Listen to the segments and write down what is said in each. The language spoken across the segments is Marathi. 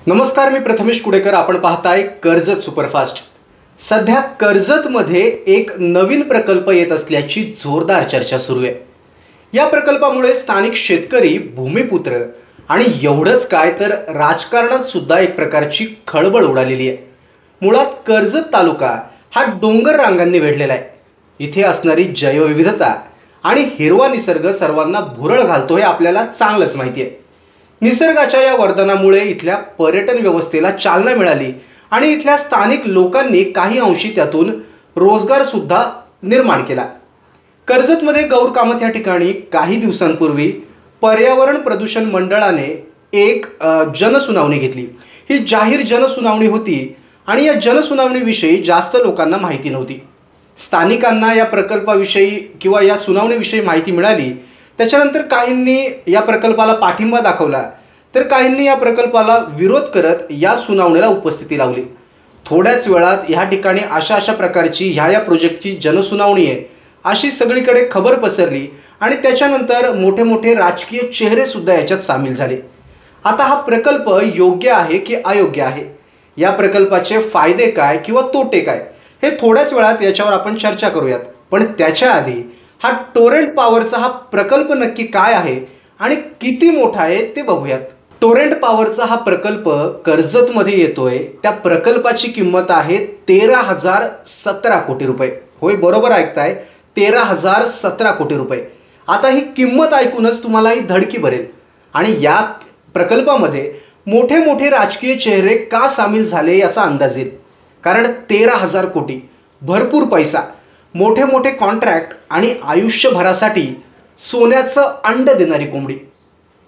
नमस्कार, मी प्रथमेश कुडेकर. आपण पाहताय कर्जत सुपरफास्ट. सध्या कर्जतमध्ये एक नवीन प्रकल्प येत असल्याची जोरदार चर्चा सुरू आहे. या प्रकल्पामुळे स्थानिक शेतकरी, भूमिपुत्र आणि एवढंच काय तर राजकारणात सुद्धा एक प्रकारची खळबळ उडालेली आहे. मुळात कर्जत तालुका हा डोंगर रांगांनी वेढलेला आहे. इथे असणारी जैवविविधता आणि हिरवा निसर्ग सर्वांना भुरळ घालतो हे आपल्याला चांगलंच माहिती आहे. निसर्गाच्या या वर्धनामुळे इथल्या पर्यटन व्यवस्थेला चालना मिळाली आणि इथल्या स्थानिक लोकांनी काही अंशी त्यातून रोजगार सुद्धा निर्माण केला. कर्जतमध्ये गौर कामत या ठिकाणी काही दिवसांपूर्वी पर्यावरण प्रदूषण मंडळाने एक जनसुनावणी घेतली. ही जाहीर जनसुनावणी होती आणि या जनसुनावणीविषयी जास्त लोकांना माहिती नव्हती. स्थानिकांना या प्रकल्पाविषयी किंवा या सुनावणीविषयी माहिती मिळाली. त्याच्यानंतर काहींनी या प्रकल्पाला पाठिंबा दाखवला तर काहींनी या प्रकल्पाला विरोध करत या सुनावणीला उपस्थिती लावली. थोड्याच वेळात ह्या ठिकाणी अशा प्रकारची ह्या प्रोजेक्टची जनसुनावणी आहे अशी सगळीकडे खबर पसरली आणि त्याच्यानंतर मोठे मोठे राजकीय चेहरे सुद्धा याच्यात सामील झाले. आता हा प्रकल्प योग्य आहे की अयोग्य आहे, या प्रकल्पाचे फायदे काय किंवा तोटे काय, हे थोड्याच वेळात याच्यावर आपण चर्चा करूयात. पण त्याच्या आधी हा टोरेंट पॉवरचा हा प्रकल्प नक्की काय आहे आणि किती मोठा आहे ते बघूयात. टोरेंट पॉवरचा हा प्रकल्प कर्जतमध्ये येतोय. त्या प्रकल्पाची किंमत आहे 13,017 कोटी रुपये. होय, बरोबर ऐकताय, 13,017 कोटी रुपये. आता ही किंमत ऐकूनच तुम्हाला ही धडकी भरेल. आणि या प्रकल्पामध्ये मोठे मोठे राजकीय चेहरे का सामील झाले याचा अंदाज येईल. कारण 13,000 कोटी, भरपूर पैसा, मोठे मोठे कॉन्ट्रॅक्ट आणि आयुष्यभरासाठी सोन्याचं अंड देणारी कोंबडी.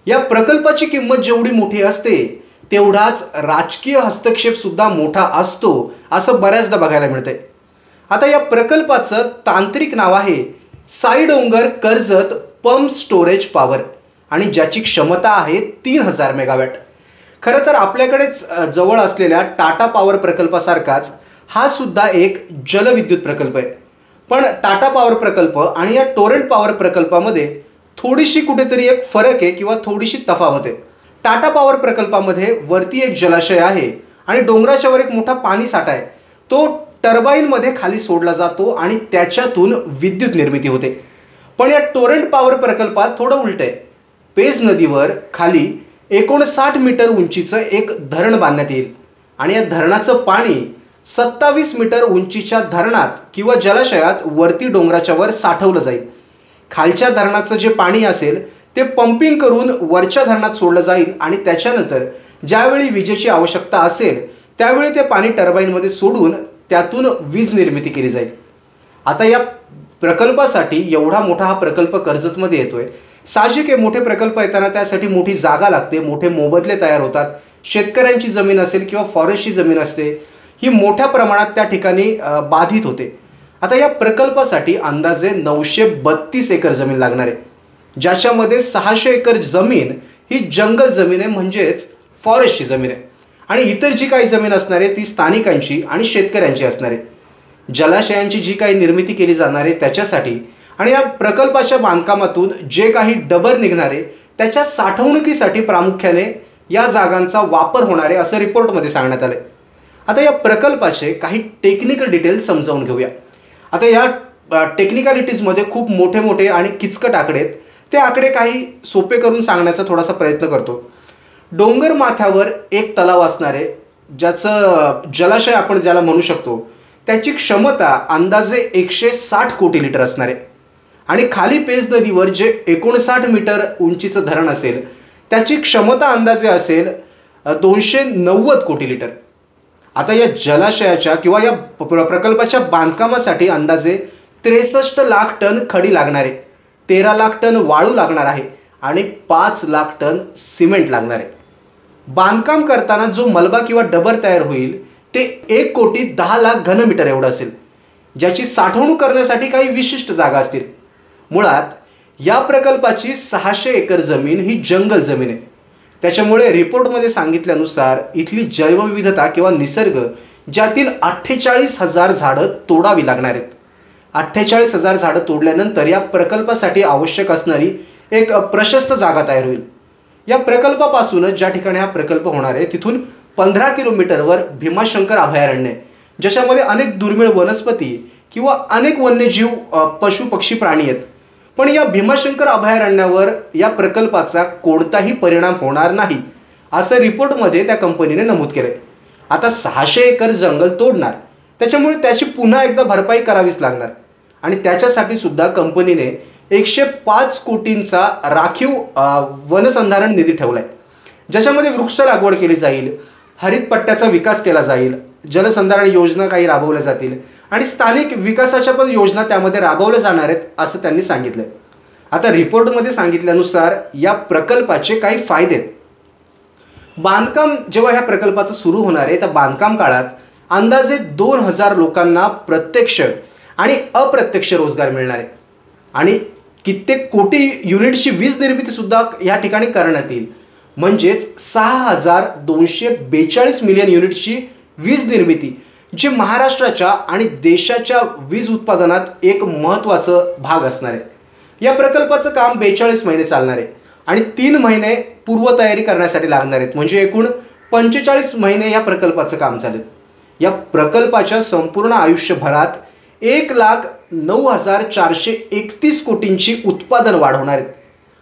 या प्रकल्पाची किंमत जेवढी मोठी असते तेवढाच राजकीय हस्तक्षेप सुद्धा मोठा असतो असं बऱ्याचदा बघायला मिळतंय. आता या प्रकल्पाचं तांत्रिक नाव आहे साईडोंगर कर्जत पंप स्टोरेज पॉवर आणि ज्याची क्षमता आहे 3,000 मेगावॅट. खरं तर आपल्याकडेच जवळ असलेल्या टाटा पॉवर प्रकल्पासारखाच हा सुद्धा एक जलविद्युत प्रकल्प आहे. पण टाटा पॉवर प्रकल्प आणि या टोरेंट पॉवर प्रकल्पामध्ये थोडीशी कुठेतरी एक फरक आहे किंवा थोडीशी तफावत आहे. टाटा पॉवर प्रकल्पामध्ये वरती एक जलाशय आहे आणि डोंगराच्या वर एक मोठा पाणी साठा आहे. तो टर्बाईनमध्ये खाली सोडला जातो आणि त्याच्यातून विद्युत निर्मिती होते. पण या टोरेंट पॉवर प्रकल्पात थोडं उलट आहे. पेज नदीवर खाली 59 मीटर उंचीचं एक धरण बांधण्यात येईल आणि या धरणाचं पाणी 27 मीटर उंचीच्या धरणात किंवा जलाशयात वरती डोंगराच्या वर साठवलं जाईल. खालच्या धरणाचं जे पाणी असेल ते पंपिंग करून वरच्या धरणात सोडलं जाईल आणि त्याच्यानंतर ज्यावेळी विजेची आवश्यकता असेल त्यावेळी ते पाणी टर्बाईनमध्ये सोडून त्यातून वीज निर्मिती केली जाईल. आता या प्रकल्पासाठी एवढा मोठा हा प्रकल्प कर्जतमध्ये येतोय. साहजिक आहे, मोठे प्रकल्प येताना त्यासाठी मोठी जागा लागते, मोठे मोबदले तयार होतात. शेतकऱ्यांची जमीन असेल किंवा फॉरेस्टची जमीन असते, ही मोठ्या प्रमाणात त्या ठिकाणी बाधित होते. आता या प्रकल्पासाठी अंदाजे 932 एकर जमीन लागणार आहे, ज्याच्यामध्ये 600 एकर जमीन ही जंगल जमीन आहे, म्हणजेच फॉरेस्टची जमीन आहे. आणि इतर जी काही जमीन असणार आहे ती स्थानिकांची आणि शेतकऱ्यांची असणार आहे. जलाशयांची जी काही निर्मिती केली जाणार आहे त्याच्यासाठी आणि या प्रकल्पाच्या बांधकामातून जे काही डबर निघणार आहे त्याच्या साठवणुकीसाठी प्रामुख्याने या जागांचा वापर होणार आहे असं रिपोर्टमध्ये सांगण्यात आलं आहे. आता या प्रकल्पाचे काही टेक्निकल डिटेल्स समजावून घेऊया. आता या टेक्निकॅलिटीजमध्ये खूप मोठे मोठे आणि किचकट आकडे आहेत. ते आकडे काही सोपे करून सांगण्याचा थोडासा प्रयत्न करतो. डोंगर माथ्यावर एक तलाव असणार आहे, ज्याचं जलाशय आपण ज्याला म्हणू शकतो, त्याची क्षमता अंदाजे 160 कोटी लिटर असणार आहे. आणि खाली पेज नदीवर जे 59 मीटर उंचीचं धरण असेल त्याची क्षमता अंदाजे असेल 290 कोटी लिटर. आता या जलाशयाच्या किंवा या प्रकल्पाच्या बांधकामासाठी अंदाजे 63 लाख टन खडी लागणार आहे, 13 लाख टन वाळू लागणार आहे आणि 5 लाख टन सिमेंट लागणार आहे. बांधकाम करताना जो मलबा किंवा डबर तयार होईल ते 1,10,00,000 घनमीटर एवढं असेल, ज्याची साठवणूक करण्यासाठी काही विशिष्ट जागा असतील. मुळात या प्रकल्पाची 600 एकर जमीन ही जंगल जमीन आहे. त्याच्यामुळे रिपोर्टमध्ये सांगितल्यानुसार इथली जैवविविधता किंवा निसर्ग, ज्यातील 48,000 झाडं तोडावी लागणार आहेत. 48,000 झाडं तोडल्यानंतर या प्रकल्पासाठी आवश्यक असणारी एक प्रशस्त जागा तयार होईल. या प्रकल्पापासूनच ज्या ठिकाणी हा प्रकल्प होणार आहे तिथून 15 किलोमीटरवर भीमाशंकर अभयारण्य आहे, ज्याच्यामध्ये अनेक दुर्मिळ वनस्पती किंवा अनेक वन्यजीव, पशु पक्षी, प्राणी आहेत. पण या भीमाशंकर अभयारण्यावर या प्रकल्पाचा कोणताही परिणाम होणार नाही, असं रिपोर्टमध्ये त्या कंपनीने नमूद केलंय. आता 600 एकर जंगल तोडणार, त्याच्यामुळे त्याची पुन्हा एकदा भरपाई करावीच लागणार. आणि त्याच्यासाठी सुद्धा कंपनीने 105 कोटींचा राखीव वनसंधारण निधी ठेवलाय, ज्याच्यामध्ये वृक्ष लागवड केली जाईल, हरित पट्ट्याचा विकास केला जाईल, जलसंधारण योजना काही राबवल्या जातील आणि स्थानिक विकासाच्या पण योजना त्यामध्ये राबवल्या जाणार आहेत, असं त्यांनी सांगितलंय. आता रिपोर्टमध्ये सांगितल्यानुसार या प्रकल्पाचे काही फायदे आहेत. बांधकाम जेव्हा ह्या प्रकल्पाचं सुरू होणार आहे, त्या बांधकाम काळात अंदाजे 2000 लोकांना प्रत्यक्ष आणि अप्रत्यक्ष रोजगार मिळणार आहे आणि कित्येक कोटी युनिटची वीज निर्मिती सुद्धा या ठिकाणी करण्यात येईल. म्हणजेच 6242 मिलियन युनिटची वीज निर्मिती, जी महाराष्ट्राच्या आणि देशाच्या वीज उत्पादनात एक महत्त्वाचं भाग असणार आहे. या प्रकल्पाचं काम 42 महिने चालणार आहे आणि 3 महिने पूर्वतयारी करण्यासाठी लागणार आहेत, म्हणजे एकूण 45 महिने या प्रकल्पाचं काम चालेल. या प्रकल्पाच्या संपूर्ण आयुष्यभरात 1,09,431 कोटींची उत्पादन वाढ होणार आहेत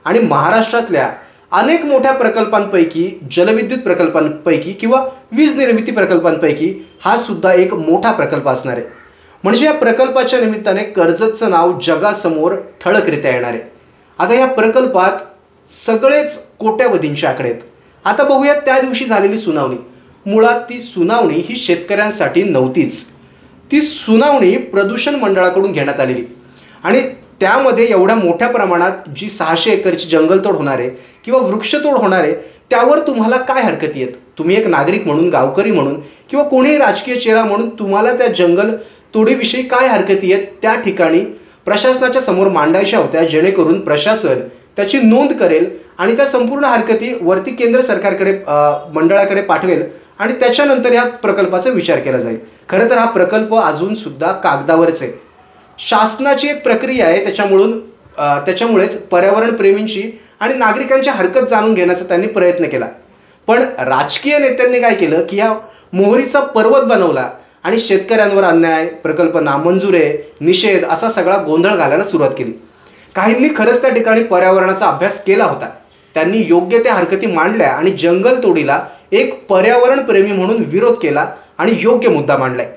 आणि महाराष्ट्रातल्या अनेक मोठ्या प्रकल्पांपैकी, जलविद्युत प्रकल्पांपैकी किंवा वीज निर्मिती प्रकल्पांपैकी हा सुद्धा एक मोठा प्रकल्प असणार आहे. म्हणजे या प्रकल्पाच्या निमित्ताने कर्जतचं नाव जगासमोर ठळकरित्या येणार आहे. आता या प्रकल्पात सगळेच कोट्यावधींचे आकडे आहेत. आता बघूया त्या दिवशी झालेली सुनावणी. मुळात ती सुनावणी ही शेतकऱ्यांसाठी नव्हतीच. ती सुनावणी प्रदूषण मंडळाकडून घेण्यात आलेली आणि त्यामध्ये एवढ्या मोठ्या प्रमाणात जी 600 एकरची जंगलतोड होणार आहे किंवा वृक्षतोड होणार आहे, त्यावर तुम्हाला काय हरकती आहेत? तुम्ही एक नागरिक म्हणून, गावकरी म्हणून किंवा कोणीही राजकीय चेहरा म्हणून तुम्हाला त्या जंगल तोडीविषयी काय हरकती आहेत त्या ठिकाणी प्रशासनाच्या समोर मांडायच्या होत्या, जेणेकरून प्रशासन त्याची नोंद करेल आणि त्या संपूर्ण हरकती वरती केंद्र सरकारकडे, मंडळाकडे पाठवेल आणि त्याच्यानंतर या प्रकल्पाचा विचार केला जाईल. खरं तर हा प्रकल्प अजून सुद्धा कागदावरच आहे. शासनाची एक प्रक्रिया आहे, त्याच्यामुळेच पर्यावरण प्रेमींची आणि नागरिकांची हरकत जाणून घेण्याचा त्यांनी प्रयत्न केला. पण राजकीय नेत्यांनी काय केलं की या मोहरीचा पर्वत बनवला आणि शेतकऱ्यांवर अन्याय, प्रकल्प नामंजूर आहे, निषेध असा सगळा गोंधळ घालायला सुरुवात केली. काहींनी खरंच त्या ठिकाणी पर्यावरणाचा अभ्यास केला होता. त्यांनी योग्य त्या हरकती मांडल्या आणि जंगल तोडीला एक पर्यावरण प्रेमी म्हणून विरोध केला आणि योग्य मुद्दा मांडलाय.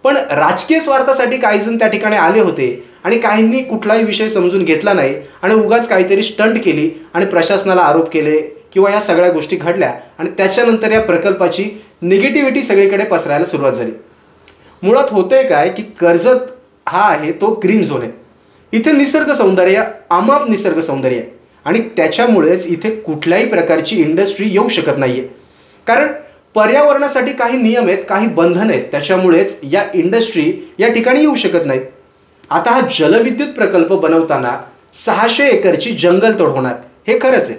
पण राजकीय स्वार्थासाठी काही जण त्या ठिकाणी आले होते आणि काहींनी कुठलाही विषय समजून घेतला नाही आणि उगाच काहीतरी स्टंट केली आणि प्रशासनाला आरोप केले किंवा या सगळ्या गोष्टी घडल्या आणि त्याच्यानंतर या प्रकल्पाची निगेटिव्हिटी सगळीकडे पसरायला सुरुवात झाली. मुळात होतंय काय की कर्जत हा आहे तो ग्रीन झोन आहे. इथे निसर्ग सौंदर्य, अमाप निसर्ग सौंदर्य आहे आणि त्याच्यामुळेच इथे कुठल्याही प्रकारची इंडस्ट्री येऊ शकत नाहीये. कारण पर्यावरणासाठी काही नियम आहेत, काही बंधन आहेत, त्याच्यामुळेच या इंडस्ट्री या ठिकाणी येऊ शकत नाहीत. आता हा जलविद्युत प्रकल्प बनवताना 600 एकरची जंगलतोड होणार हे खरंच आहे.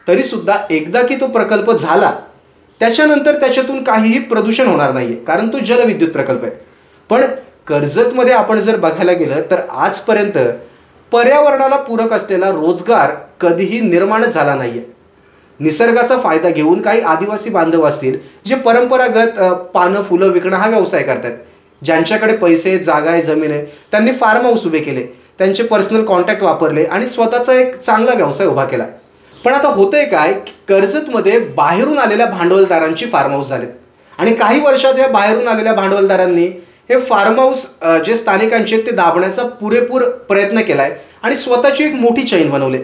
तरीसुद्धा एकदा की तो प्रकल्प झाला त्याच्यानंतर त्याच्यातून काहीही प्रदूषण होणार नाहीये, कारण तो जलविद्युत प्रकल्प आहे. पण कर्जतमध्ये आपण जर बघायला गेलं तर आजपर्यंत पर्यावरणाला पूरक असलेला रोजगार कधीही निर्माणच झाला नाहीये. निसर्गाचा फायदा घेऊन काही आदिवासी बांधव असतील जे परंपरागत पानं फुलं विकणं हा व्यवसाय करतात. ज्यांच्याकडे पैसे, जागा आहे, जमीन आहे, त्यांनी फार्म हाऊस उभे केले, त्यांचे पर्सनल कॉन्टॅक्ट वापरले आणि स्वतःचा एक चांगला व्यवसाय उभा केला. पण आता होतंय काय, कर्जतमध्ये बाहेरून आलेल्या भांडवलदारांची फार्म हाऊस झालेत आणि काही वर्षात या बाहेरून आलेल्या भांडवलदारांनी हे फार्म हाऊस जे स्थानिकांचे ते दाबण्याचा पुरेपूर प्रयत्न केलाय आणि स्वतःची एक मोठी चैन बनवले.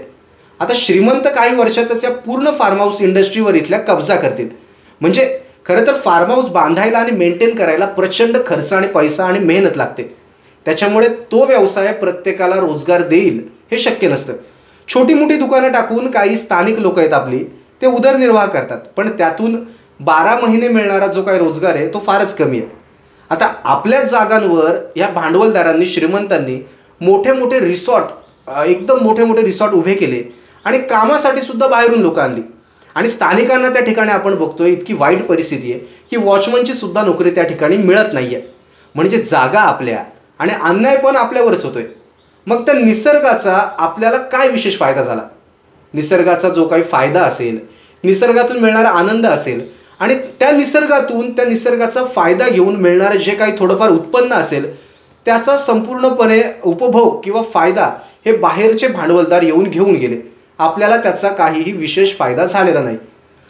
आता श्रीमंत काही वर्षातच या पूर्ण फार्म हाऊस इंडस्ट्रीवर इथल्या कब्जा करतील. म्हणजे खरं तर फार्म हाऊस बांधायला आणि मेंटेन करायला प्रचंड खर्च आणि पैसा आणि मेहनत लागते. त्याच्यामुळे तो व्यवसाय प्रत्येकाला रोजगार देईल हे शक्य नसतं. छोटी मोठी दुकानं टाकून काही स्थानिक लोक आहेत आपली, ते उदरनिर्वाह करतात, पण त्यातून 12 महिने मिळणारा जो काही रोजगार आहे तो फारच कमी आहे. आता आपल्याच जागांवर या भांडवलदारांनी, श्रीमंतांनी मोठे मोठे रिसॉर्ट, एकदम मोठे मोठे रिसॉर्ट उभे केले आणि कामासाठी सुद्धा बाहेरून लोक आणली आणि स्थानिकांना त्या ठिकाणी आपण बघतोय इतकी वाईट परिस्थिती आहे की वॉचमनची सुद्धा नोकरी त्या ठिकाणी मिळत नाहीये. म्हणजे जागा आपल्या आणि अन्याय पण आपल्यावरच होतोय. मग त्या निसर्गाचा आपल्याला काय विशेष फायदा झाला? निसर्गाचा जो काही फायदा असेल, निसर्गातून मिळणारा आनंद असेल आणि त्या निसर्गातून, त्या निसर्गाचा फायदा घेऊन मिळणारं जे काही थोडंफार उत्पन्न असेल त्याचा संपूर्णपणे उपभोग किंवा फायदा हे बाहेरचे भांडवलदार येऊन घेऊन गेले. आपल्याला त्याचा काहीही विशेष फायदा झालेला नाही.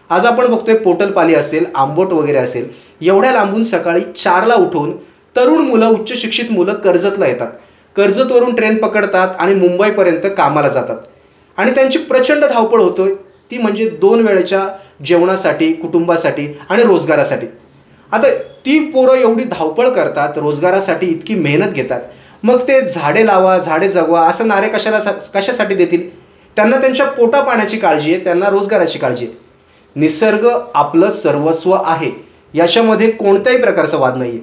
आज आपण बघतोय पोटलपाली असेल, आंबोट वगैरे असेल, एवढ्या लांबून सकाळी 4ला उठून तरुण मुलं, उच्च शिक्षित मुलं कर्जतला येतात. कर्जतवरून ट्रेन पकडतात आणि मुंबईपर्यंत कामाला जातात आणि त्यांची प्रचंड धावपळ होतोय. ती म्हणजे 2 वेळेच्या जेवणासाठी, कुटुंबासाठी आणि रोजगारासाठी. आता ती पोरं एवढी धावपळ करतात, रोजगारासाठी इतकी मेहनत घेतात, मग ते झाडे लावा, झाडे जगवा असं नारे कशासाठी देतील? त्यांना त्यांच्या पोटा पाण्याची काळजी आहे, त्यांना रोजगाराची काळजी आहे. निसर्ग आपलं सर्वस्व आहे, याच्यामध्ये कोणत्याही प्रकारचा वाद नाही आहे.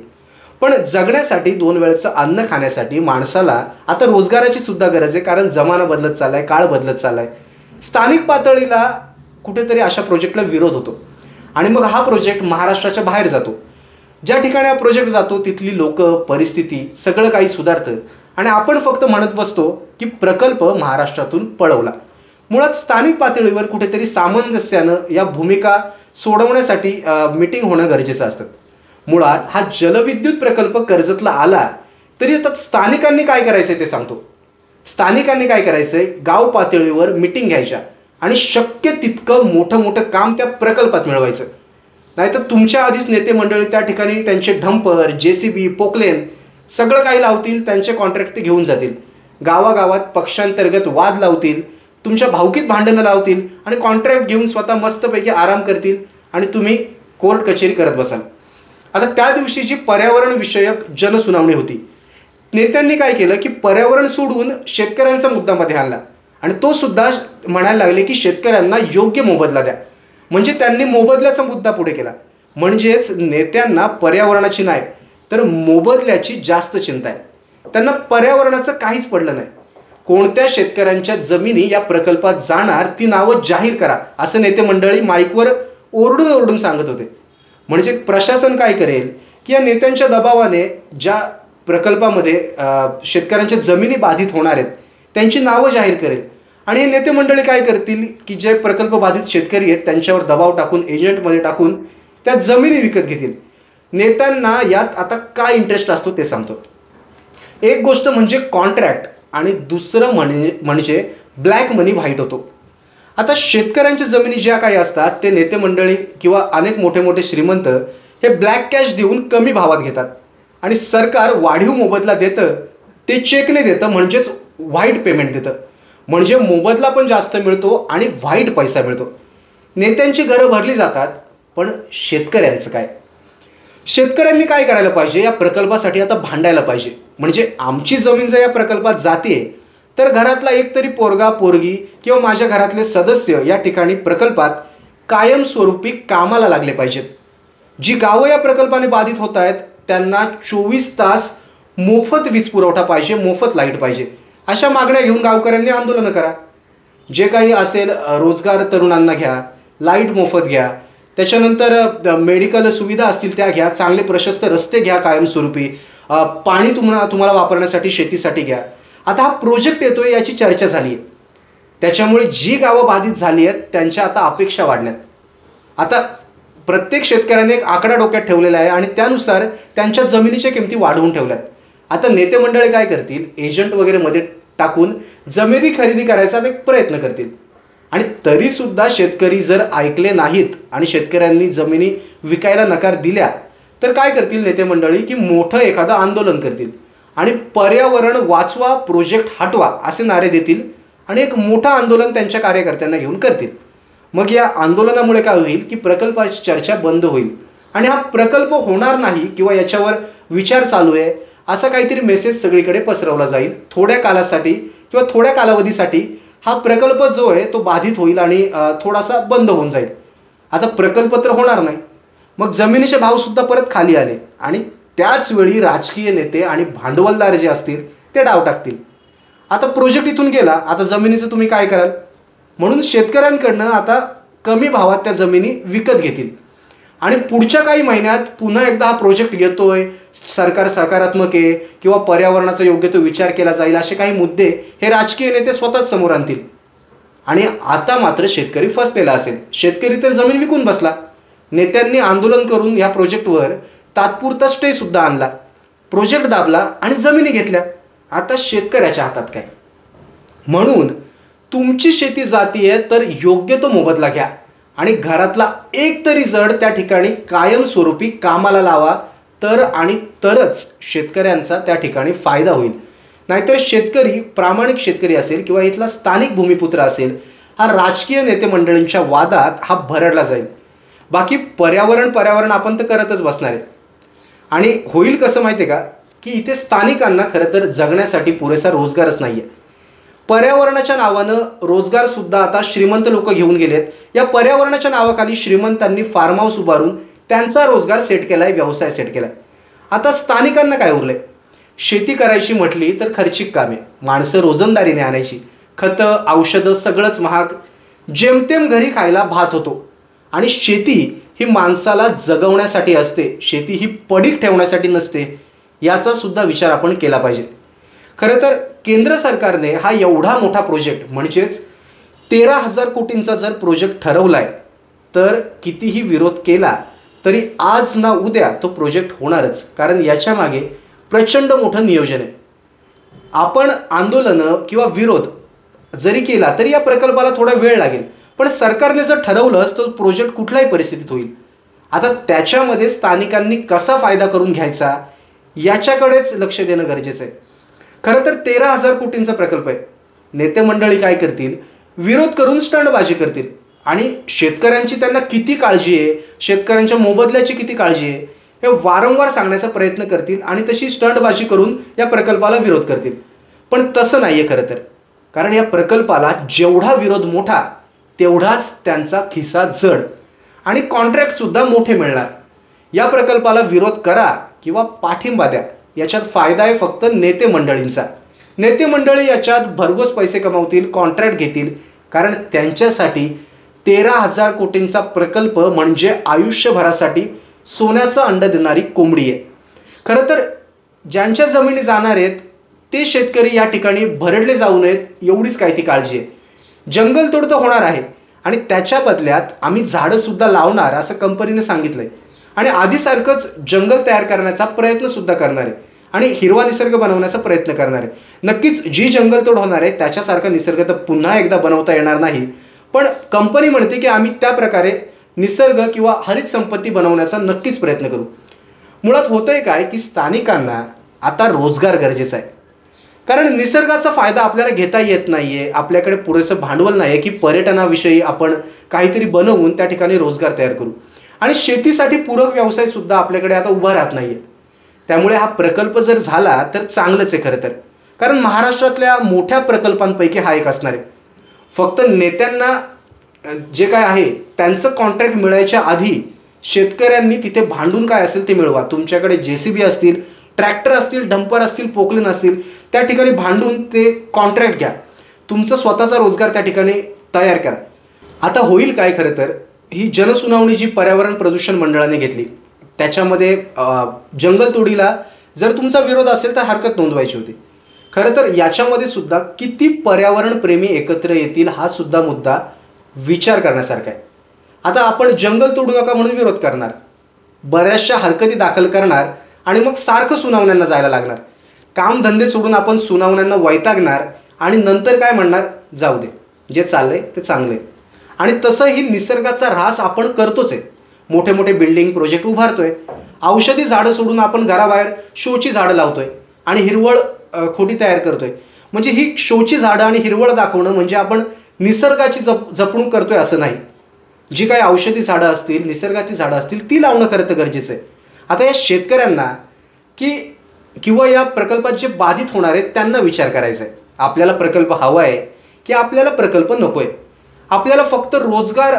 पण जगण्यासाठी, 2 वेळचं अन्न खाण्यासाठी माणसाला आता रोजगाराची सुद्धा गरज आहे, कारण जमाना बदलत चालला आहे, काळ बदलत चालला आहे. स्थानिक पातळीला कुठेतरी अशा प्रोजेक्टला विरोध होतो आणि मग हा प्रोजेक्ट महाराष्ट्राच्या बाहेर जातो. ज्या ठिकाणी हा प्रोजेक्ट जातो तिथली लोक, परिस्थिती, सगळं काही सुधारतं आणि आपण फक्त म्हणत बसतो की प्रकल्प महाराष्ट्रातून पळवला. मुळात स्थानिक पातळीवर कुठेतरी सामंजस्यानं या भूमिका सोडवण्यासाठी मीटिंग होणं गरजेचं असतं. मुळात हा जलविद्युत प्रकल्प कर्जतला आला तरी आता स्थानिकांनी काय करायचं ते सांगतो. स्थानिकांनी काय करायचंय, गाव पातळीवर मीटिंग घ्यायच्या आणि शक्य तितकं मोठं काम त्या प्रकल्पात मिळवायचं. नाहीतर तुमच्या आधीच नेते मंडळी त्या ठिकाणी त्यांचे डंपर, JCB, पोकलेन सगळं काही लावतील, त्यांचे कॉन्ट्रॅक्ट ते घेऊन जातील. गावागावात पक्षांतर्गत वाद लावतील, तुमच्या भावकीत भांडणं लावतील आणि कॉन्ट्रॅक्ट घेऊन स्वतः मस्तपैकी आराम करतील आणि तुम्ही कोर्ट कचेरी करत बसाल. आता त्या दिवशीची पर्यावरण विषयक जनसुनावणी होती. नेत्यांनी काय केलं की पर्यावरण सोडून शेतकऱ्यांचा मुद्दा मध्ये आणला आणि तो सुद्धा म्हणायला लागले की शेतकऱ्यांना योग्य मोबदला द्या. म्हणजे त्यांनी मोबदल्याचा मुद्दा पुढे केला. म्हणजेच नेत्यांना पर्यावरणाची नाही तर मोबदल्याची जास्त चिंता आहे. त्यांना पर्यावरणाचं काहीच पडलं नाही. कोणत्या शेतकऱ्यांच्या जमिनी या प्रकल्पात जाणार ती नावं जाहीर करा असं नेते मंडळी माईकवर ओरडून सांगत होते. म्हणजे प्रशासन काय करेल की या नेत्यांच्या दबावाने ज्या प्रकल्पामध्ये शेतकऱ्यांच्या जमिनी बाधित होणार आहेत त्यांची नावं जाहीर करेल आणि हे नेते मंडळी काय करतील की जे प्रकल्प बाधित शेतकरी आहेत त्यांच्यावर दबाव टाकून, एजंटमध्ये टाकून त्या जमिनी विकत घेतील. नेत्यांना यात आता काय इंटरेस्ट असतो ते सांगतो. एक गोष्ट म्हणजे कॉन्ट्रॅक्ट आणि दुसरं म्हणजे ब्लॅक मनी व्हाईट होतो. आता शेतकऱ्यांच्या जमिनी ज्या काही असतात ते नेते मंडळी किंवा अनेक मोठे श्रीमंत हे ब्लॅक कॅश देऊन कमी भावात घेतात आणि सरकार वाढीव मोबदला देतं, ते चेकने देतं, म्हणजेच व्हाईट पेमेंट देतं. म्हणजे मोबदला पण जास्त मिळतो आणि व्हाईट पैसा मिळतो. नेत्यांची घरं भरली जातात, पण शेतकऱ्यांचं काय? शेतकऱ्यांनी काय करायला पाहिजे? या प्रकल्पासाठी आता भांडायला पाहिजे. म्हणजे आमची जमीन जर या प्रकल्पात जाते तर घरातला एक तरी पोरगा, पोरगी किंवा माझ्या घरातले सदस्य या ठिकाणी प्रकल्पात कायमस्वरूपी कामाला लागले पाहिजेत. जी गावं या प्रकल्पाने बाधित होत आहेत त्यांना 24 तास मोफत वीज पुरवठा पाहिजे, मोफत लाईट पाहिजे. अशा मागण्या घेऊन गावकऱ्यांनी आंदोलनं करा. जे काही असेल रोजगार तरुणांना घ्या, लाईट मोफत घ्या, त्याच्यानंतर मेडिकल सुविधा असतील त्या घ्या, चांगले प्रशस्त रस्ते घ्या कायमस्वरूपी, पाणी तुम्हाला वापरण्यासाठी शेतीसाठी घ्या. आता हा प्रोजेक्ट येतोय याची चर्चा झाली आहे. त्याच्यामुळे जी गावं बाधित झाली आहेत त्यांच्या आता अपेक्षा वाढल्यात. आता प्रत्येक शेतकऱ्याने एक आकडा डोक्यात ठेवलेला आहे आणि त्यानुसार त्यांच्या जमिनीच्या किमती वाढवून ठेवल्यात. आता नेते मंडळी काय करतील, एजंट वगैरे मध्ये टाकून जमिनी खरेदी करायचा एक प्रयत्न करतील. आणि तरीसुद्धा शेतकरी जर ऐकले नाहीत आणि शेतकऱ्यांनी जमिनी विकायला नकार दिल्या तर काय करतील नेते मंडळी की मोठं एखादं आंदोलन करतील आणि पर्यावरण वाचवा, प्रोजेक्ट हटवा असे नारे देतील आणि एक मोठं आंदोलन त्यांच्या कार्यकर्त्यांना घेऊन करतील. मग या आंदोलनामुळे काय होईल की प्रकल्पाची चर्चा बंद होईल आणि हा प्रकल्प होणार नाही किंवा याच्यावर विचार चालू आहे असा काहीतरी मेसेज सगळीकडे पसरवला जाईल. थोड्या कालासाठी किंवा थोड्या कालावधीसाठी हा प्रकल्प जो आहे तो बाधित होईल आणि थोडासा बंद होऊन जाईल. आता प्रकल्प तर होणार नाही, मग जमिनीचे भावसुद्धा परत खाली आले आणि त्याच वेळी राजकीय नेते आणि भांडवलदार जे असतील ते डाव टाकतील. आता प्रोजेक्ट इथून गेला, आता जमिनीचं तुम्ही काय कराल? म्हणून शेतकऱ्यांकडनं आता कमी भावात त्या जमिनी विकत घेतील आणि पुढच्या काही महिन्यात पुन्हा एकदा हा प्रोजेक्ट येतोय, सरकार सकारात्मक आहे किंवा पर्यावरणाचा योग्य तो विचार केला जाईल असे काही मुद्दे हे राजकीय नेते स्वतःच समोर आणतील. आणि आता मात्र शेतकरी फसलेला असेल. शेतकरी तर जमीन विकून बसला, नेत्यांनी आंदोलन करून या प्रोजेक्टवर तात्पुरता स्टे सुद्धा आणला, प्रोजेक्ट दाबला आणि जमिनी घेतल्या. आता शेतकऱ्याच्या हातात काय? म्हणून तुमची शेती जातीये तर योग्य तो मोबदला घ्या आणि घरातला एक तरी जड त्या ठिकाणी कायमस्वरूपी कामाला लावा, तर आणि तरच शेतकऱ्यांचा त्या ठिकाणी फायदा होईल. नाहीतर शेतकरी, प्रामाणिक शेतकरी असेल किंवा इथला स्थानिक भूमिपुत्र असेल, हा राजकीय नेते मंडळींच्या वादात हा भरडला जाईल. बाकी पर्यावरण आपण तर करतच बसणार आहे. आणि होईल कसं माहिती आहे का, की इथे स्थानिकांना खरं तर जगण्यासाठी पुरेसा रोजगारच नाही आहे. पर्यावरणाच्या नावानं रोजगारसुद्धा आता श्रीमंत लोक घेऊन गेलेत. या पर्यावरणाच्या नावाखाली श्रीमंतांनी फार्म हाऊस उभारून त्यांचा रोजगार सेट केलाय, व्यवसाय सेट केलाय. आता स्थानिकांना काय उरलंय? शेती करायची म्हटली तर खर्चिक कामे, माणसं रोजंदारीने आणायची, खतं, औषधं सगळंच महाग. जेमतेम घरी खायला भात होतो. आणि शेती ही माणसाला जगवण्यासाठी असते, शेती ही पडीक ठेवण्यासाठी नसते. याचा सुद्धा विचार आपण केला पाहिजे. खरं तर केंद्र सरकारने हा एवढा मोठा प्रोजेक्ट म्हणजेच 13,000 कोटींचा जर प्रोजेक्ट ठरवलाय, तर कितीही विरोध केला तरी आज ना उद्या तो प्रोजेक्ट होणारच. कारण याच्या मागे प्रचंड मोठं नियोजन आहे. आपण आंदोलनं किंवा विरोध जरी केला तरी या प्रकल्पाला थोडा वेळ लागेल, पण सरकारने जर ठरवलंच तर प्रोजेक्ट कुठल्याही परिस्थितीत होईल. आता त्याच्यामध्ये स्थानिकांनी कसा फायदा करून घ्यायचा याच्याकडेच लक्ष देणं गरजेचं आहे. खरं तर 13,000 कोटींचा प्रकल्प आहे. नेते मंडळी काय करतील? विरोध करून स्टंटबाजी करतील. आणि शेतकऱ्यांची त्यांना किती काळजी आहे, शेतकऱ्यांच्या मोबदल्याची किती काळजी आहे, हे वारंवार सांगण्याचा प्रयत्न करतील आणि तशी स्टंटबाजी करून या प्रकल्पाला विरोध करतील. पण तसं नाही आहे खरं तर. कारण या प्रकल्पाला जेवढा विरोध मोठा तेवढाच त्यांचा खिसा जड आणि कॉन्ट्रॅक्टसुद्धा मोठे मिळणार. या प्रकल्पाला विरोध करा किंवा पाठिंबा द्या, याच्यात फायदा आहे फक्त नेते मंडळींचा. नेते मंडळी याच्यात भरघोस पैसे कमावतील, कॉन्ट्रॅक्ट घेतील. कारण त्यांच्यासाठी 13,000 कोटींचा प्रकल्प म्हणजे आयुष्यभरासाठी सोन्याचं अंड देणारी कोंबडी आहे. खरं तर ज्यांच्या जमिनी जाणार आहेत ते शेतकरी या ठिकाणी भरडले जाऊ नयेत एवढीच काय ती काळजी आहे. जंगलतोड तर होणार आहे आणि त्याच्या बदल्यात आम्ही झाडंसुद्धा लावणार असं कंपनीने सांगितलं आहे. आणि आधीसारखंच जंगल तयार करण्याचा प्रयत्नसुद्धा करणार आहे आणि हिरवा निसर्ग बनवण्याचा प्रयत्न करणार आहे. नक्कीच जी जंगलतोड होणार आहे त्याच्यासारखा निसर्ग तर पुन्हा एकदा बनवता येणार नाही, पण कंपनी म्हणते की आम्ही त्या प्रकारे निसर्ग किंवा हरित संपत्ती बनवण्याचा नक्कीच प्रयत्न करू. मुळात होतंय काय की स्थानिकांना आता रोजगार गरजेचा आहे. कारण निसर्गाचा फायदा आपल्याला घेता येत नाही आहे, आपल्याकडे पुरेसं भांडवल नाही आहे की पर्यटनाविषयी आपण काहीतरी बनवून त्या ठिकाणी रोजगार तयार करू. आणि शेतीसाठी पूरक व्यवसायसुद्धा आपल्याकडे आता उभा राहत नाही आहे. त्यामुळे हा प्रकल्प जर झाला तर चांगलंच आहे खरं तर. कारण महाराष्ट्रातल्या मोठ्या प्रकल्पांपैकी हा एक असणार आहे. फक्त नेत्यांना जे काय आहे त्यांचं कॉन्ट्रॅक्ट मिळायच्या आधी शेतकऱ्यांनी तिथे भांडून काय असेल ते मिळवा. तुमच्याकडे JCB असतील, ट्रॅक्टर असतील, डंपर असतील, पोकलेन असतील, त्या ठिकाणी भांडून ते कॉन्ट्रॅक्ट घ्या. तुमचा स्वतःचा रोजगार त्या ठिकाणी तयार करा. आता होईल काय खरं तर, ही जनसुनावणी जी पर्यावरण प्रदूषण मंडळाने घेतली त्याच्यामध्ये जंगलतोडीला जर तुमचा विरोध असेल तर हरकत नोंदवायची होती. खरं तर याच्यामध्ये सुद्धा किती पर्यावरणप्रेमी एकत्र येतील हा सुद्धा मुद्दा विचार करण्यासारखा आहे. आता आपण जंगल तोडू नका म्हणून विरोध करणार, बऱ्याचशा हरकती दाखल करणार आणि मग सारखं सुनावण्यांना जायला लागणार. कामधंदे सोडून आपण सुनावण्यांना वैतागणार आणि नंतर काय म्हणणार, जाऊ दे, जे चाललंय ते चांगलं आहे. आणि तसंही निसर्गाचा ऱ्हास आपण करतोच आहे. मोठे मोठे बिल्डिंग प्रोजेक्ट उभारतोय, औषधी झाडं सोडून आपण घराबाहेर शोची झाडं लावतोय आणि हिरवळ खोटी तयार करतोय. म्हणजे ही शोची झाडं आणि हिरवळ दाखवणं म्हणजे आपण निसर्गाची जपणूक करतोय असं नाही. जी काही औषधी झाडं असतील, निसर्गाची झाडं असतील ती लावणं खरं तर गरजेचं आहे. आता या शेतकऱ्यांना किंवा या प्रकल्पात जे बाधित होणार आहेत त्यांना विचार करायचा आहे. आपल्याला प्रकल्प हवा आहे की आपल्याला प्रकल्प नको आहे? आपल्याला फक्त रोजगार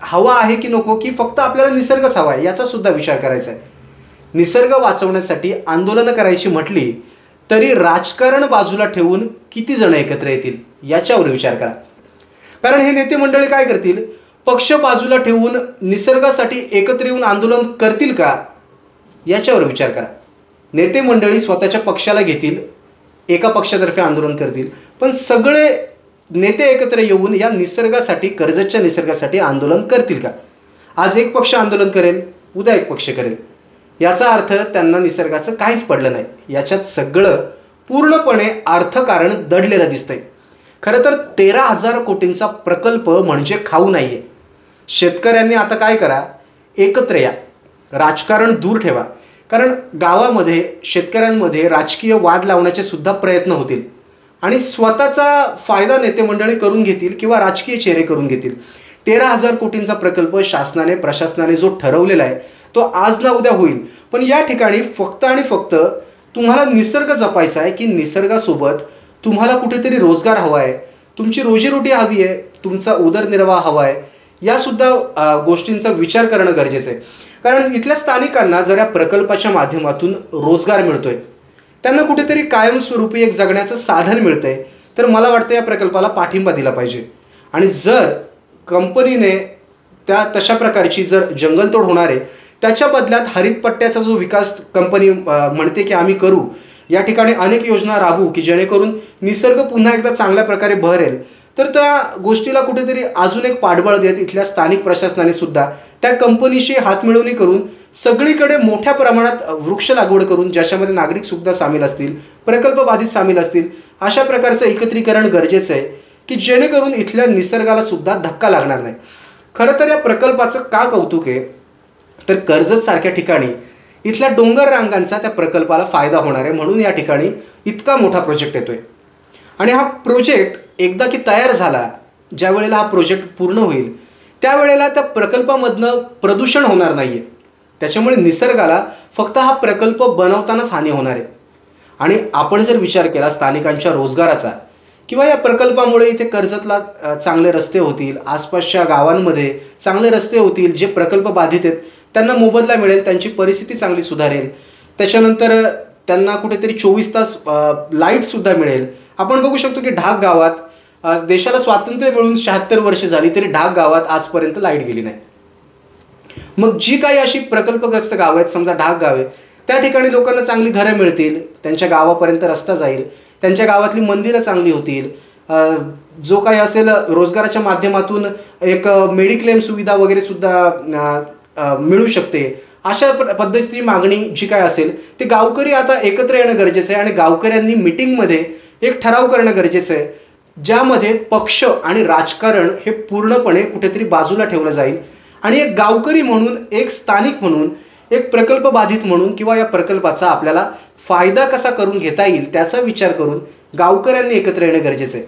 हवा आहे की नको, की फक्त आपल्याला निसर्गच हवा आहे याचा सुद्धा विचार करायचा आहे. निसर्ग वाचवण्यासाठी आंदोलनं करायची म्हटली तरी राजकारण बाजूला ठेवून किती जण एकत्र येतील याच्यावर विचार करा. कारण हे नेते मंडळी काय करतील, पक्ष बाजूला ठेवून निसर्गासाठी एकत्र येऊन आंदोलन करतील का याच्यावर विचार करा. नेते मंडळी स्वतःच्या पक्षाला घेतील, एका पक्षातर्फे आंदोलन करतील, पण सगळे नेते एकत्र येऊन या निसर्गासाठी, कर्जतच्या निसर्गासाठी आंदोलन करतील का? आज एक पक्ष आंदोलन करेल, उद्या एक पक्ष करेल. याचा अर्थ त्यांना निसर्गाचं काहीच पडलं नाही. याच्यात सगळं पूर्णपणे अर्थकारण दडलेलं दिसतंय. खरं तर 13,000 कोटींचा प्रकल्प म्हणजे खाऊ नाही आहे. शेतकऱ्यांनी आता काय करा, एकत्र या, राजकारण दूर ठेवा. कारण गावामध्ये शेतकऱ्यांमध्ये राजकीय वाद लावण्याचे सुद्धा प्रयत्न होतील आणि स्वतःचा फायदा नेते मंडळी करून घेतील किंवा राजकीय चेहरे करून घेतील. 13,000 कोटींचा प्रकल्प शासनाने प्रशासनाने जो ठरवलेला आहे तो आज ना उद्या होईल. पण या ठिकाणी फक्त आणि फक्त तुम्हाला निसर्ग जपायचा आहे की निसर्गासोबत तुम्हाला कुठेतरी रोजगार हवा आहे, तुमची रोजीरोटी हवी आहे, तुमचा उदरनिर्वाह हवा आहे. यासुद्धा गोष्टींचा विचार करणं गरजेचं आहे. कारण इथल्या स्थानिकांना जर या प्रकल्पाच्या माध्यमातून रोजगार मिळतोय, त्यांना कुठेतरी कायमस्वरूपी एक जगण्याचं साधन मिळतंय, तर मला वाटतं या प्रकल्पाला पाठिंबा दिला पाहिजे. आणि जर कंपनीने त्या तशा प्रकारची जर जंगलतोड होणार आहे, त्याच्या बदल्यात हरित पट्ट्याचा जो विकास कंपनी म्हणते की आम्ही करू, या ठिकाणी अनेक योजना राबवू की जेणेकरून निसर्ग पुन्हा एकदा चांगल्या प्रकारे बहरेल, तर त्या गोष्टीला कुठेतरी अजून एक पाठबळ देत इथल्या स्थानिक प्रशासनाने सुद्धा त्या कंपनीशी हातमिळवणी करून सगळीकडे मोठ्या प्रमाणात वृक्ष लागवड करून, ज्याच्यामध्ये नागरिक सुद्धा सामील असतील, प्रकल्प बाधित सामील असतील, अशा प्रकारचं एकत्रीकरण गरजेचं आहे की जेणेकरून इथल्या निसर्गाला सुद्धा धक्का लागणार नाही. खरं तर या प्रकल्पाचं का कौतुक आहे, तर कर्जत सारख्या ठिकाणी इथल्या डोंगर रांगांचा त्या प्रकल्पाला फायदा होणार आहे, म्हणून या ठिकाणी इतका मोठा प्रोजेक्ट येतोय. आणि हा प्रोजेक्ट एकदा की तयार झाला, ज्या वेळेला हा प्रोजेक्ट पूर्ण होईल त्यावेळेला त्या प्रकल्पामधनं प्रदूषण होणार नाही आहे. त्याच्यामुळे निसर्गाला फक्त हा प्रकल्प बनवतानाच हानी होणार आहे. आणि आपण जर विचार केला स्थानिकांच्या रोजगाराचा, किंवा या प्रकल्पामुळे इथे कर्जतला चांगले रस्ते होतील, आसपासच्या गावांमध्ये चांगले रस्ते होतील, जे प्रकल्प बाधित आहेत त्यांना मोबदला मिळेल, त्यांची परिस्थिती चांगली सुधारेल. त्याच्यानंतर त्यांना कुठेतरी 24 तास लाईटसुद्धा मिळेल. आपण बघू शकतो की ढाक गावात देशाला स्वातंत्र्य मिळून 76 वर्ष झाली तरी ढाक गावात आजपर्यंत लाईट गेली नाही. मग जी काही अशी प्रकल्पग्रस्त गावं आहेत, समजा ढाक गाव आहे, त्या ठिकाणी लोकांना चांगली घरं मिळतील, त्यांच्या गावापर्यंत रस्ता जाईल, त्यांच्या गावातली मंदिरं चांगली होतील, जो काही असेल रोजगाराच्या माध्यमातून एक मेडिक्लेम सुविधा वगैरे सुद्धा मिळू शकते. अशा पद्धतीची मागणी जी काय असेल ते गावकरी आता एकत्र येणं गरजेचं आहे आणि गावकऱ्यांनी मिटिंगमध्ये एक ठराव करणं गरजेचं आहे, ज्यामध्ये पक्ष आणि राजकारण हे पूर्णपणे कुठेतरी बाजूला ठेवलं जाईल आणि एक गावकरी म्हणून, एक स्थानिक म्हणून, एक प्रकल्प बाधित म्हणून किंवा या प्रकल्पाचा आपल्याला फायदा कसा करून घेता येईल त्याचा विचार करून गावकऱ्यांनी एकत्र येणं गरजेचं आहे.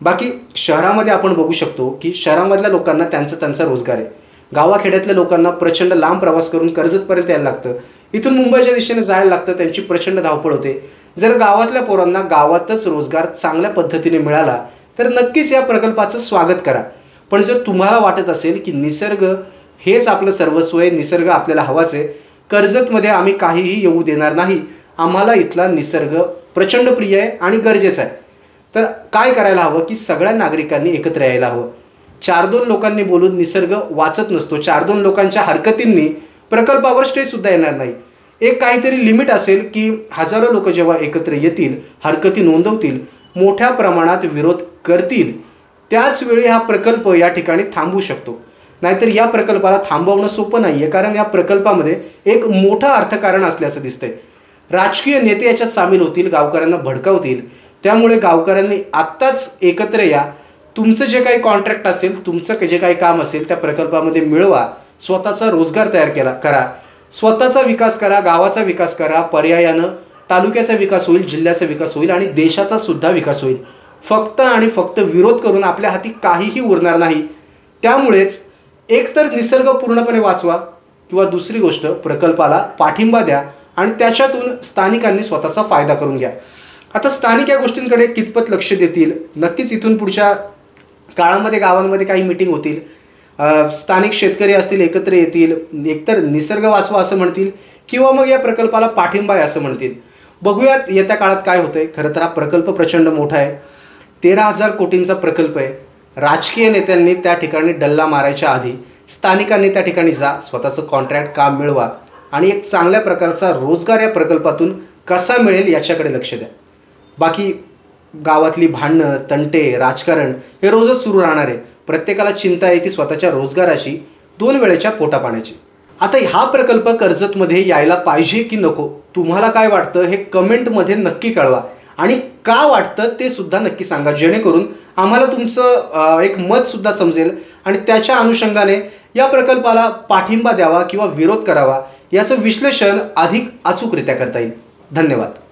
बाकी शहरामध्ये आपण बघू शकतो की शहरामधल्या लोकांना त्यांचा रोजगार आहे. गावाखेड्यातल्या लोकांना प्रचंड लांब प्रवास करून कर्जतपर्यंत यायला लागतं, इथून मुंबईच्या दिशेने जायला लागतं, त्यांची प्रचंड धावपळ होते. जर गावातल्या पोरांना गावातच रोजगार चांगल्या पद्धतीने मिळाला तर नक्कीच या प्रकल्पाचं स्वागत करा. पण जर तुम्हाला वाटत असेल की निसर्ग हेच आपलं सर्वस्व आहे, निसर्ग आपल्याला हवाच आहे, कर्जतमध्ये आम्ही काहीही येऊ देणार नाही, आम्हाला इथला निसर्ग प्रचंड प्रिय आहे आणि गरजेचा आहे, तर काय करायला हवं की सगळ्या नागरिकांनी एकत्र यायला हवं. 4-2 लोकांनी बोलून निसर्ग वाचत नसतो. 4-2 लोकांच्या हरकतींनी प्रकल्पावर स्टे सुद्धा येणार नाही. एक काहीतरी लिमिट असेल की हजारो लोक जेव्हा एकत्र येतील, हरकती नोंदवतील, मोठ्या प्रमाणात विरोध करतील, त्याच वेळी हा प्रकल्प या ठिकाणी थांबू शकतो. नाहीतर या प्रकल्पाला थांबवणं सोपं नाही आहे, कारण या प्रकल्पामध्ये एक मोठं अर्थकारण असल्याचं दिसतंय. राजकीय नेते याच्यात सामील होतील, गावकऱ्यांना भडकावतील. त्यामुळे गावकऱ्यांनी आत्ताच एकत्र या, तुमचं जे काही कॉन्ट्रॅक्ट असेल, तुमचं जे काही काम असेल त्या प्रकल्पामध्ये मिळवा, स्वतःचा रोजगार तयार करा, स्वतःचा विकास करा, गावाचा विकास करा. पर्यायानं तालुक्याचा विकास होईल, जिल्ह्याचा विकास होईल आणि देशाचा सुद्धा विकास होईल. फक्त आणि फक्त विरोध करून आपल्या हाती काहीही उरणार नाही. त्यामुळेच एकतर निसर्ग पूर्णपणे वाचवा किंवा दुसरी गोष्ट प्रकल्पाला पाठिंबा द्या आणि त्याच्यातून स्थानिकांनी स्वतःचा फायदा करून घ्या. आता स्थानिक या गोष्टींकडे कितपत लक्ष देतील, नक्कीच इथून पुढच्या काळामध्ये गावांमध्ये काही मीटिंग होतील, स्थानिक शेतकरी असतील एकत्र येतील, एकतर निसर्ग वाचवा असं म्हणतील किंवा मग या प्रकल्पाला पाठिंबा आहे असं म्हणतील. बघूयात येत्या काळात काय होतंय. खरं तर हा प्रकल्प प्रचंड मोठा आहे, 13,000 कोटींचा प्रकल्प आहे. राजकीय नेत्यांनी त्या ठिकाणी डल्ला मारायच्या आधी स्थानिकांनी त्या ठिकाणी जा, स्वतःचं कॉन्ट्रॅक्ट काम मिळवा आणि एक चांगल्या प्रकारचा रोजगार या प्रकल्पातून कसा मिळेल याच्याकडे लक्ष द्या. बाकी गावातली भांडणं, तंटे, राजकारण हे रोजच सुरू राहणार आहे. प्रत्येकाला चिंता आहे ती स्वतःच्या रोजगाराची, 2 वेळेच्या पोटापाण्याची. आता हा प्रकल्प कर्जतमध्ये यायला पाहिजे की नको, तुम्हाला काय वाटतं हे कमेंटमध्ये नक्की कळवा आणि का वाटतं ते सुद्धा नक्की सांगा, जेणेकरून आम्हाला तुमचं एक मत सुद्धा समजेल आणि त्याच्या अनुषंगाने या प्रकल्पाला पाठिंबा द्यावा किंवा विरोध करावा याचं विश्लेषण अधिक अचूकरित्या करता येईल. धन्यवाद.